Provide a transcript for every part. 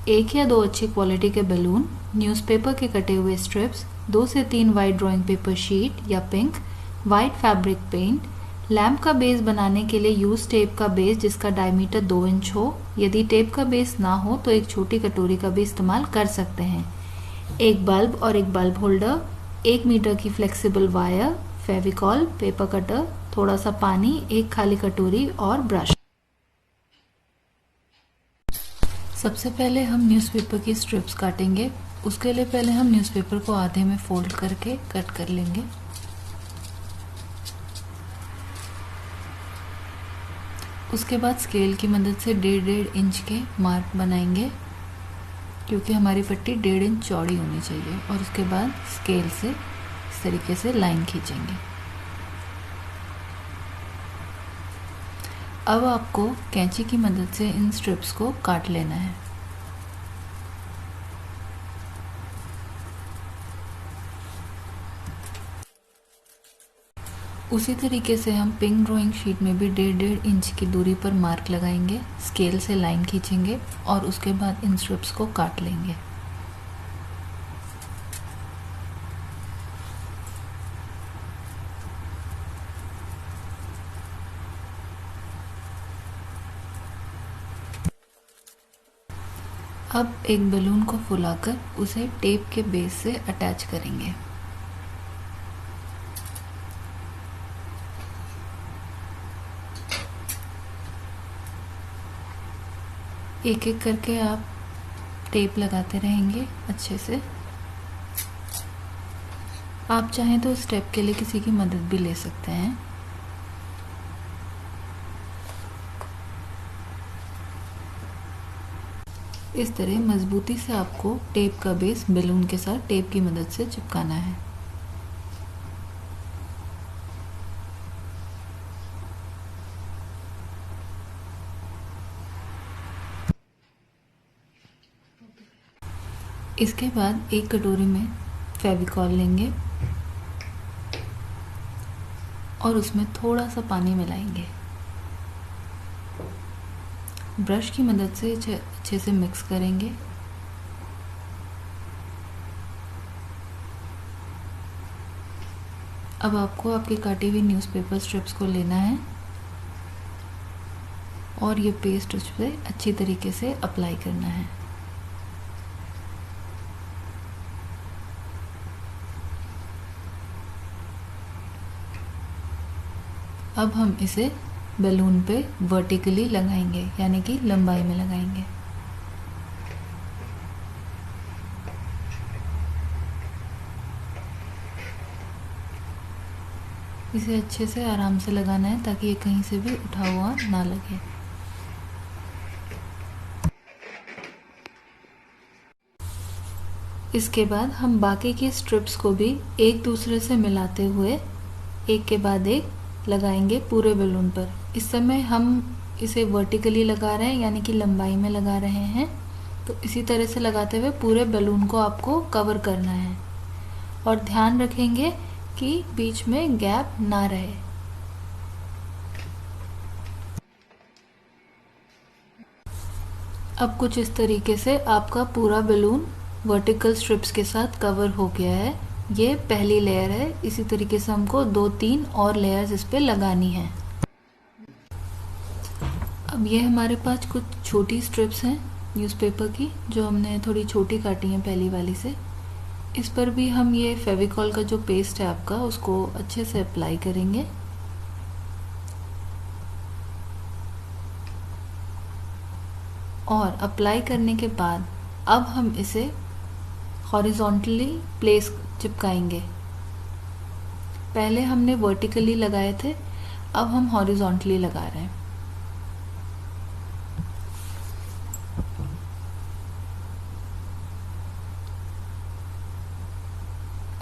1 या 2 अच्छी क्वालिटी के बैलून, न्यूज़पेपर के कटे हुए स्ट्रिप्स, 2 से 3 वाइट ड्राइंग पेपर शीट या pink, white fabric paint, lamp का बेस बनाने के लिए यूज टेप का बेस जिसका डायमीटर 2 इंच हो। यदि टेप का बेस ना हो तो एक छोटी कटोरी का भी इस्तेमाल कर सकते हैं। एक बल्ब और एक बल्ब होल्डर, 1 मीटर की flexible wire, Fevicol, paper cutter, थोड़ा सा पानी, एक खाली कटोरी और ब्रश। सबसे पहले हम न्यूज़पेपर की स्ट्रिप्स काटेंगे। उसके लिए पहले हम न्यूज़पेपर को आधे में फोल्ड करके कट कर लेंगे। उसके बाद स्केल की मदद से 1.5 इंच के मार्क बनाएंगे, क्योंकि हमारी पट्टी 1.5 इंच चौड़ी होनी चाहिए। और उसके बाद स्केल से इस तरीके से लाइन खींचेंगे। अब आपको कैंची की मदद से इन स्ट्रिप्स को काट लेना है। उसी तरीके से हम पिंक ड्राइंग शीट में भी 1.5 इंच की दूरी पर मार्क लगाएंगे, स्केल से लाइन खींचेंगे और उसके बाद इन स्ट्रिप्स को काट लेंगे। अब एक बैलून को फुलाकर उसे टेप के बेस से अटैच करेंगे। एक एक करके आप टेप लगाते रहेंगे अच्छे से। आप चाहें तो स्टेप के लिए किसी की मदद भी ले सकते हैं। इस तरह मजबूती से आपको टेप का बेस बैलून के साथ टेप की मदद से चिपकाना है। इसके बाद एक कटोरी में फेविकॉल लेंगे और उसमें थोड़ा सा पानी मिलाएंगे। ब्रश की मदद से अच्छे से मिक्स करेंगे। अब आपको आपकी काटी हुई न्यूज़पेपर स्ट्रिप्स को लेना है और ये पेस्ट उस पर अच्छी तरीके से अप्लाई करना है। अब हम इसे बैलून पे वर्टिकली लगाएंगे, यानी कि लंबाई में लगाएंगे। इसे अच्छे से आराम से लगाना है ताकि ये कहीं से भी उठा हुआ ना लगे। इसके बाद हम बाकी की स्ट्रिप्स को भी एक दूसरे से मिलाते हुए एक के बाद एक लगाएंगे पूरे बैलून पर। इस समय हम इसे वर्टिकली लगा रहे हैं, यानी कि लंबाई में लगा रहे हैं। तो इसी तरह से लगाते हुए पूरे बैलून को आपको कवर करना है और ध्यान रखेंगे कि बीच में गैप ना रहे। अब कुछ इस तरीके से आपका पूरा बैलून वर्टिकल स्ट्रिप्स के साथ कवर हो गया है। ये पहली लेयर है। इसी तरीके से हमको 2-3 और लेयर्स इस पे लगानी है। अब ये हमारे पास कुछ छोटी स्ट्रिप्स हैं न्यूज़पेपर की, जो हमने थोड़ी छोटी काटी हैं पहली वाली से। इस पर भी हम ये फेविकॉल का जो पेस्ट है आपका, उसको अच्छे से अप्लाई करेंगे। और अप्लाई करने के बाद अब हम इसे हॉरिजॉन्टली प्लेस चिपकाएंगे। पहले हमने वर्टिकली लगाए थे, अब हम हॉरिजॉन्टली लगा रहे हैं।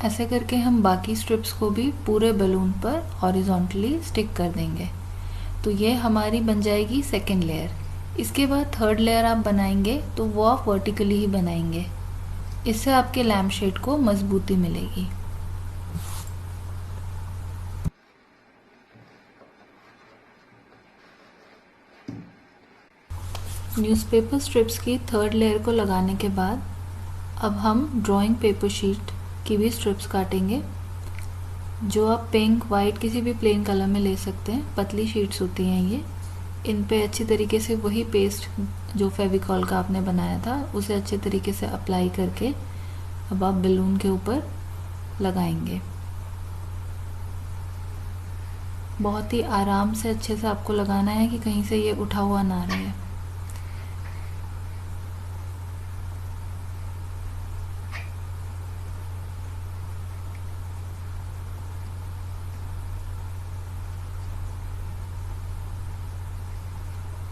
ऐसे करके हम बाकी स्ट्रिप्स को भी पूरे बैलून पर हॉरिजॉन्टली स्टिक कर देंगे। तो ये हमारी बन जाएगी सेकेंड लेयर। इसके बाद थर्ड लेयर आप बनाएंगे तो वो आप वर्टिकली ही बनाएंगे। इससे आपके लैम्प शेड को मजबूती मिलेगी। न्यूज़पेपर स्ट्रिप्स की थर्ड लेयर को लगाने के बाद अब हम ड्राइंग पेपर शीट की भी स्ट्रिप्स काटेंगे, जो आप पिंक, वाइट किसी भी प्लेन कलर में ले सकते हैं। पतली शीट्स होती हैं ये। इन पे अच्छी तरीके से वही पेस्ट जो फेविकॉल का आपने बनाया था उसे अच्छे तरीके से अप्लाई करके अब आप बैलून के ऊपर लगाएंगे। बहुत ही आराम से अच्छे से आपको लगाना है कि कहीं से ये उठा हुआ ना रहे।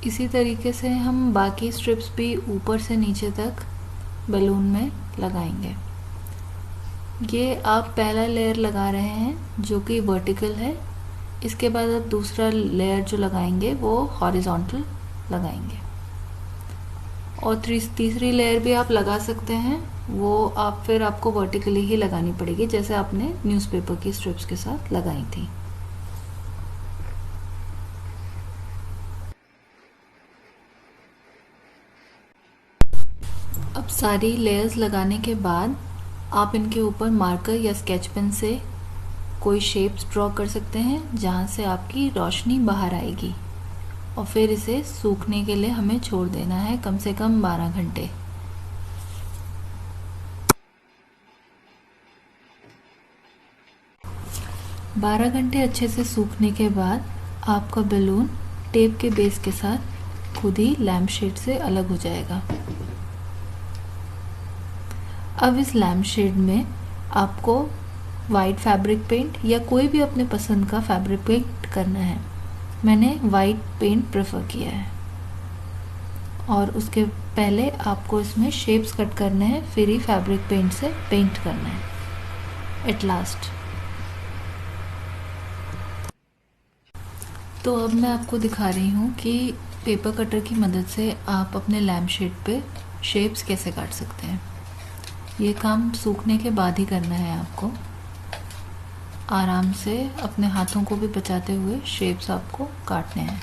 इसी तरीके से हम बाकी स्ट्रिप्स भी ऊपर से नीचे तक बैलून में लगाएंगे। ये आप पहला लेयर लगा रहे हैं जो कि वर्टिकल है। इसके बाद आप दूसरा लेयर जो लगाएंगे वो हॉरिजॉन्टल लगाएंगे, और तीसरी लेयर भी आप लगा सकते हैं, वो फिर आपको वर्टिकली ही लगानी पड़ेगी जैसे आपने न्यूज़पेपर की स्ट्रिप्स के साथ लगाई थी। अब सारी लेयर्स लगाने के बाद आप इनके ऊपर मार्कर या स्केच पेन से कोई शेप्स ड्रॉ कर सकते हैं जहाँ से आपकी रोशनी बाहर आएगी, और फिर इसे सूखने के लिए हमें छोड़ देना है कम से कम 12 घंटे। बारह घंटे अच्छे से सूखने के बाद आपका बैलून टेप के बेस के साथ खुद ही लैम्प शेड से अलग हो जाएगा। अब इस लैम्प शेड में आपको वाइट फैब्रिक पेंट या कोई भी अपने पसंद का फैब्रिक पेंट करना है। मैंने वाइट पेंट प्रेफर किया है, और उसके पहले आपको इसमें शेप्स कट करने हैं, फिर ही फैब्रिक पेंट से पेंट करना है एट लास्ट। तो अब मैं आपको दिखा रही हूँ कि पेपर कटर की मदद से आप अपने लैम्प शेड पे शेप्स कैसे काट सकते हैं। ये काम सूखने के बाद ही करना है आपको। आराम से अपने हाथों को भी बचाते हुए शेप्स आपको काटने हैं।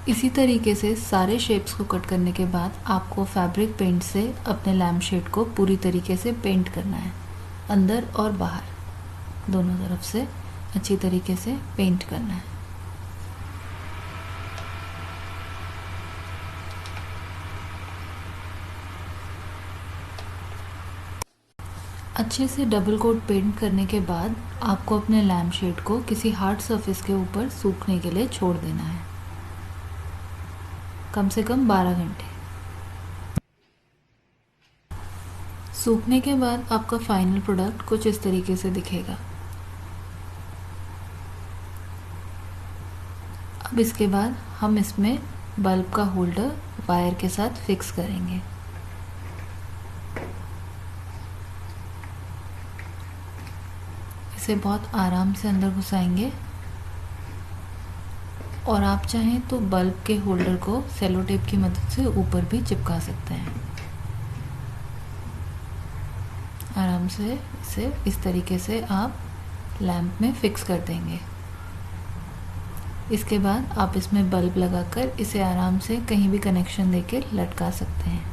इसी तरीके से सारे शेप्स को कट करने के बाद आपको फैब्रिक पेंट से अपने लैम्प शेड को पूरी तरीके से पेंट करना है, अंदर और बाहर दोनों तरफ से अच्छी तरीके से पेंट करना है। अच्छे से डबल कोट पेंट करने के बाद आपको अपने लैम्प शेड को किसी हार्ड सरफेस के ऊपर सूखने के लिए छोड़ देना है, कम से कम 12 घंटे। सूखने के बाद आपका फाइनल प्रोडक्ट कुछ इस तरीके से दिखेगा। अब इसके बाद हम इसमें बल्ब का होल्डर वायर के साथ फिक्स करेंगे। इसे बहुत आराम से अंदर घुसाएंगे, और आप चाहें तो बल्ब के होल्डर को सेलो टेप की मदद से ऊपर भी चिपका सकते हैं। आराम से इसे इस तरीके से आप लैंप में फिक्स कर देंगे। इसके बाद आप इसमें बल्ब लगाकर इसे आराम से कहीं भी कनेक्शन देके लटका सकते हैं।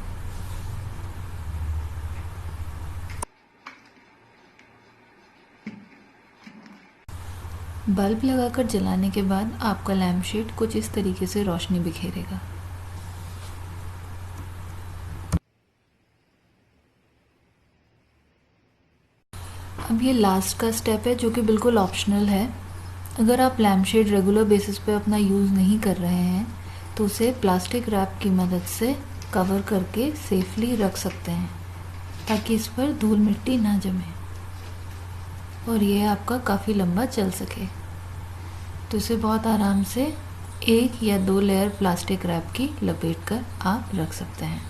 बल्ब लगाकर जलाने के बाद आपका लैम्प शेड कुछ इस तरीके से रोशनी बिखेरेगा। अब ये लास्ट का स्टेप है जो कि बिल्कुल ऑप्शनल है। अगर आप लैम्प शेड रेगुलर बेसिस पे अपना यूज़ नहीं कर रहे हैं तो उसे प्लास्टिक रैप की मदद से कवर करके सेफली रख सकते हैं ताकि इस पर धूल मिट्टी ना जमे और ये आपका काफ़ी लंबा चल सके। तो इसे बहुत आराम से 1 या 2 लेयर प्लास्टिक रैप की लपेट कर आप रख सकते हैं।